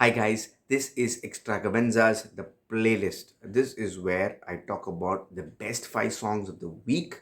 Hi guys, this is Extragavanza's the playlist. This is where I talk about the best 5 songs of the week.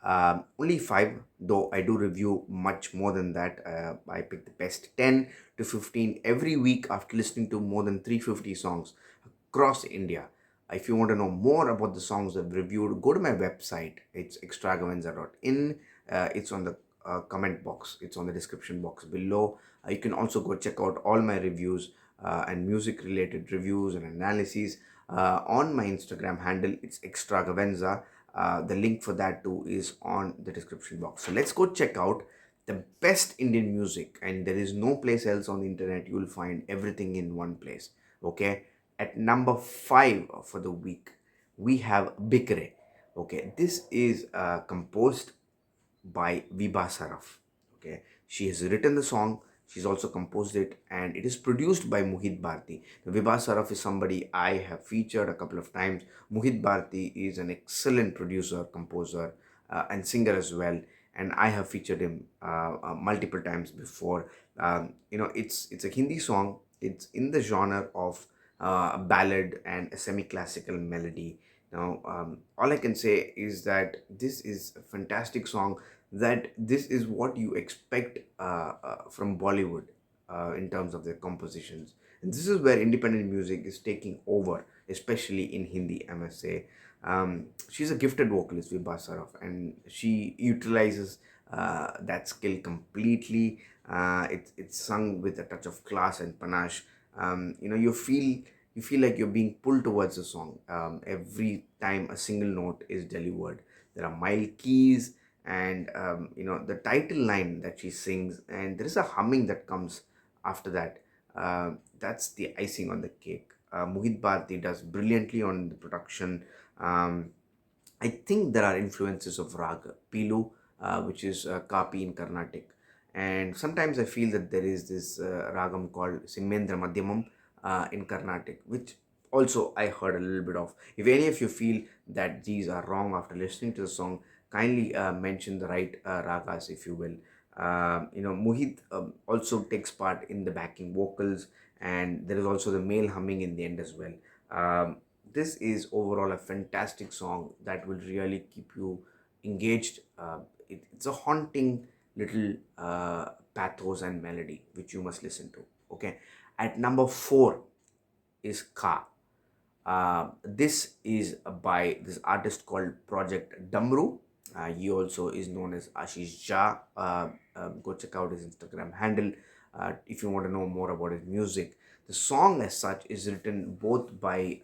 Only 5, though I do review much more than that. I pick the best 10 to 15 every week after listening to more than 350 songs across India. If you want to know more about the songs I've reviewed, go to my website. It's extragavanza.in. It's on the comment box, it's on the description box below. You can also go check out all my reviews and music related reviews and analyses on my Instagram handle. It's extragavanza. The link for that too is on the description box. So let's go check out the best Indian music, and there is no place else on the internet you will find everything in one place. Okay, at number 5 for the week, we have Bikre. Okay, this is composed by Viba Saraf. Okay, she has written the song, she's also composed it, and it is produced by Mohit Bharti. Now, Viba Saraf is somebody I have featured a couple of times. Mohit Bharti is an excellent producer, composer, and singer as well, and I have featured him multiple times before. It's a Hindi song. It's in the genre of a ballad and a semi-classical melody. Now, all I can say is that this is a fantastic song, that this is what you expect from Bollywood in terms of their compositions. And this is where independent music is taking over, especially in Hindi, I must say. She's a gifted vocalist, Vibha Saraf, and she utilizes that skill completely. It's sung with a touch of class and panache. You feel like you're being pulled towards the song every time a single note is delivered. There are mild keys, and the title line that she sings, and there is a humming that comes after that. That's the icing on the cake. Mohit Bharti does brilliantly on the production. um, I think there are influences of raga pilu, which is kapi in Carnatic, and sometimes I feel that there is this ragam called Simendra Madhyamam in Carnatic, which also I heard a little bit of. If any of you feel that these are wrong after listening to the song, kindly mention the right ragas, if you will. Mohit also takes part in the backing vocals, and there is also the male humming in the end as well. This is overall a fantastic song that will really keep you engaged. It's a haunting little pathos and melody which you must listen to. Okay, at number 4 is Ka. This is by this artist called Project Damru. He also is known as Ashish Jha. Go check out his Instagram handle if you want to know more about his music. The song, as such, is written both by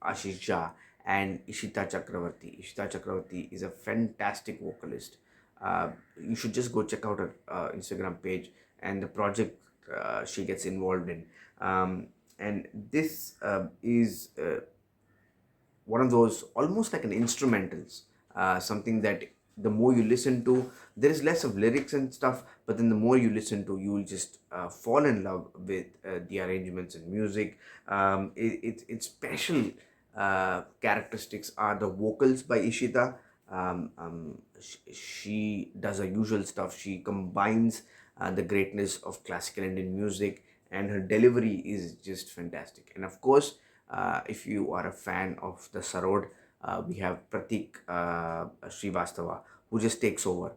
Ashish Jha and Ishita Chakravarti. Ishita Chakravarti is a fantastic vocalist. You should just go check out her Instagram page and the project she gets involved in. And this is one of those almost like an instrumentals, something that the more you listen to, there is less of lyrics and stuff, but then the more you listen to, you will just fall in love with the arrangements and music. Its special characteristics are the vocals by Ishita. She does her usual stuff. She combines the greatness of classical Indian music, and her delivery is just fantastic. And of course, if you are a fan of the Sarod, we have Pratik Srivastava, who just takes over.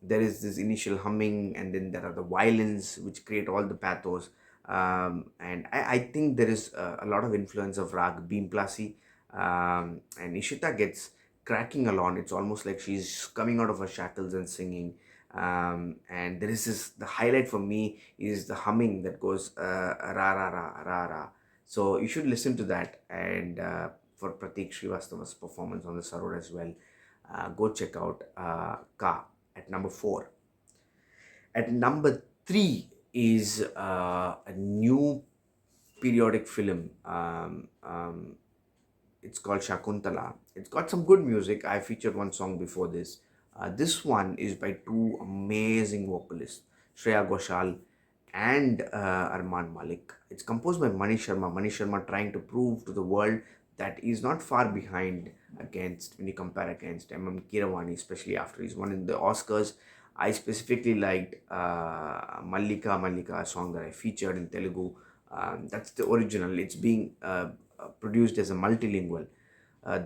There is this initial humming, and then there are the violins which create all the pathos. And I think there is a lot of influence of Rag Bhimplasi, and Ishita gets cracking along. It's almost like she's coming out of her shackles and singing. And there is this, the highlight for me is the humming that goes ra ra ra ra ra. So you should listen to that. And for Pratik Srivastava's performance on the Sarod as well, go check out Ka at number 4. At number 3 is a new periodic film. It's called Shakuntala. It's got some good music. I featured one song before this. This one is by two amazing vocalists, Shreya Ghoshal and Arman Malik. It's composed by Mani Sharma. Mani Sharma trying to prove to the world that he's not far behind against, when you compare against M.M. Kiravani, especially after he's won in the Oscars. I specifically liked Mallika Mallika, a song that I featured in Telugu. That's the original. It's being produced as a multilingual.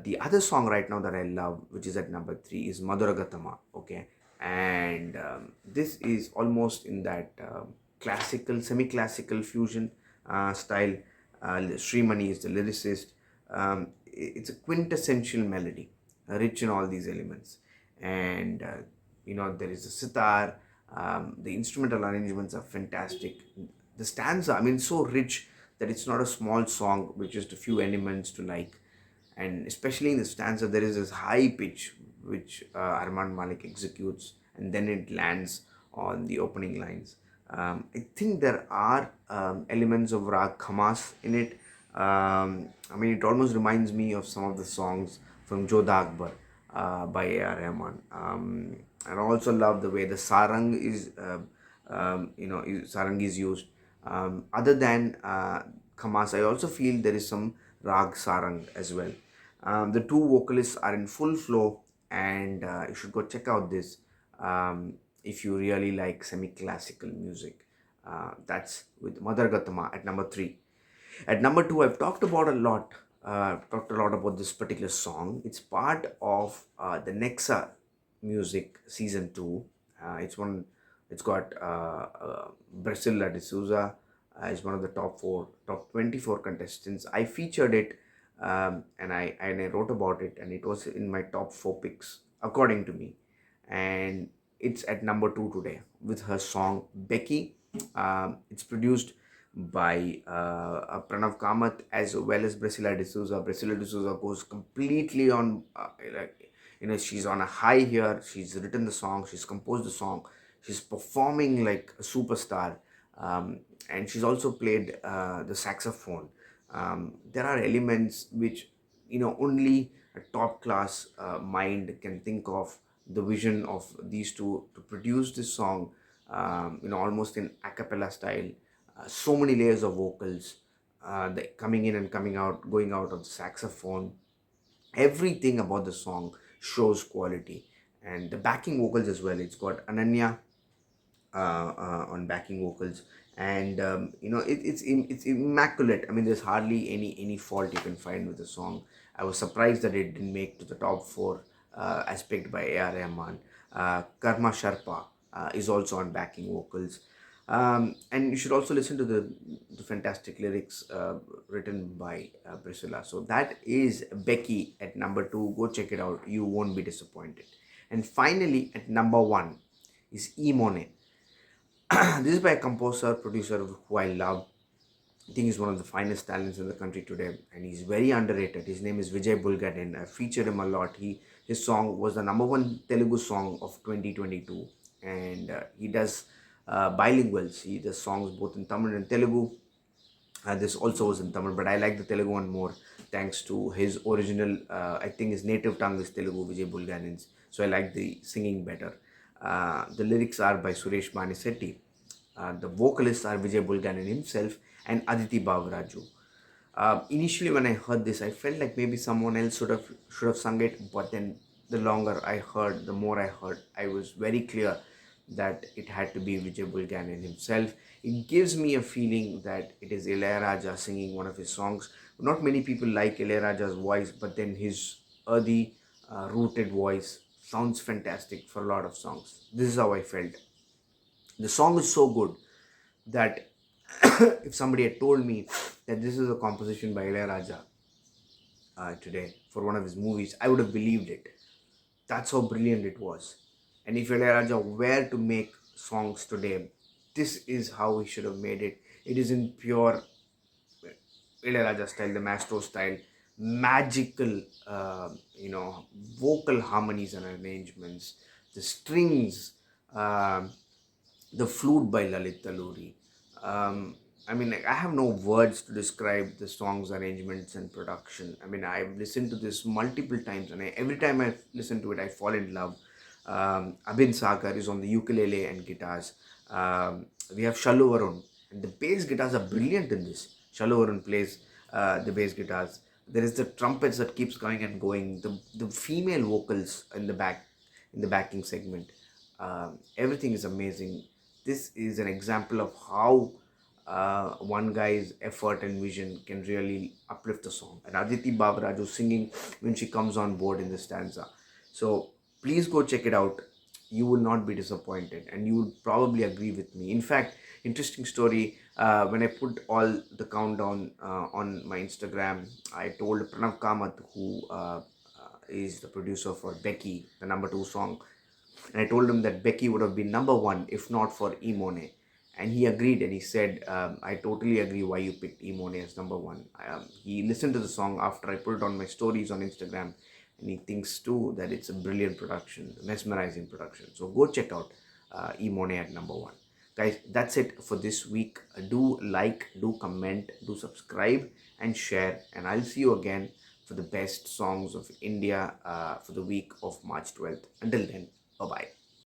The other song right now that I love, which is at number three, is Madhuragatama. Okay, and this is almost in that classical, semi-classical fusion style. Srimani is the lyricist. It's a quintessential melody, rich in all these elements, and there is a sitar. The instrumental arrangements are fantastic. The stanza, I mean, so rich that it's not a small song with just a few elements to like. And especially in the stanza, there is this high pitch which Armand Malik executes, and then it lands on the opening lines. I think there are elements of Rag Khamas in it. I mean, it almost reminds me of some of the songs from Jodha Akbar by A.R. Rahman. And I also love the way the sarang is, sarang is used. Other than Khamas, I also feel there is some Rag Sarang as well. The two vocalists are in full flow, and you should go check out this if you really like semi-classical music. That's with Mother Gatama at number three. At number two, I've talked a lot about this particular song. It's part of the Nexa Music Season 2. It's got Priscilla D'Souza is one of the top 24 contestants. I featured it, and I wrote about it, and it was in my top four picks according to me. And it's at number two today with her song Becky. It's produced by Pranav Kamath as well as Priscilla D'Souza. Priscilla D'Souza goes completely on, she's on a high here. She's written the song, she's composed the song, she's performing like a superstar, and she's also played the saxophone. There are elements which only a top class mind can think of. The vision of these two to produce this song, almost in a cappella style, so many layers of vocals, coming in and coming out, going out of the saxophone. Everything about the song shows quality, and the backing vocals as well. It's got Ananya on backing vocals, and it's immaculate. I mean, there's hardly any fault you can find with the song. I was surprised that it didn't make to the top four as picked by A.R. Rahman. Karma Sharpa is also on backing vocals. And you should also listen to the fantastic lyrics written by Priscilla. So that is Becky at number two. Go check it out. You won't be disappointed. And finally, at number one is Imone. This is by a composer, producer who I love. I think he's one of the finest talents in the country today, and he's very underrated. His name is Vijay Bulgadin. I featured him a lot. His song was the number one Telugu song of 2022, and he does bilinguals. He does songs both in Tamil and Telugu. This also was in Tamil, but I like the Telugu one more thanks to his original. I think his native tongue is Telugu, Vijay Bulgadin's. So I like the singing better. The lyrics are by Suresh Manisetti. The vocalists are Vijay Bulganin himself and Aditi Bavraju. Initially, when I heard this, I felt like maybe someone else should have sung it. But then, the longer I heard, the more I heard, I was very clear that it had to be Vijay Bulganin himself. It gives me a feeling that it is Ilayaraja singing one of his songs. Not many people like Ilayaraja's voice, but then his earthy, rooted voice sounds fantastic for a lot of songs. This is how I felt. The song is so good that if somebody had told me that this is a composition by Ilayaraja today for one of his movies, I would have believed it. That's how brilliant it was. And if Ilayaraja were to make songs today, this is how he should have made it. It is in pure Ilayaraja style, the maestro style, magical, vocal harmonies and arrangements, the strings, the flute by Lalit Taluri. I mean, I have no words to describe the song's arrangements and production. I mean, I've listened to this multiple times, and every time I listen to it, I fall in love. Abhin Sagar is on the ukulele and guitars. We have Shallu Varun, and the bass guitars are brilliant in this. Shallu Varun plays the bass guitars. There is the trumpets that keeps going and going. The female vocals in the backing segment. Everything is amazing. This is an example of how one guy's effort and vision can really uplift the song. And Aditi Babaraju singing when she comes on board in the stanza. So please go check it out. You will not be disappointed, and you will probably agree with me. In fact, interesting story. When I put all the countdown on my Instagram, I told Pranav Kamath, who is the producer for Becky, the number two song, and I told him that Becky would have been number one if not for Imone. And he agreed, and he said, I totally agree why you picked Imone as number one. He listened to the song after I put it on my stories on Instagram, and he thinks too that it's a brilliant production, mesmerizing production. So go check out Imone at number one. Guys, that's it for this week. Do like, do comment, do subscribe, and share. And I'll see you again for the best songs of India for the week of March 12th. Until then, bye bye.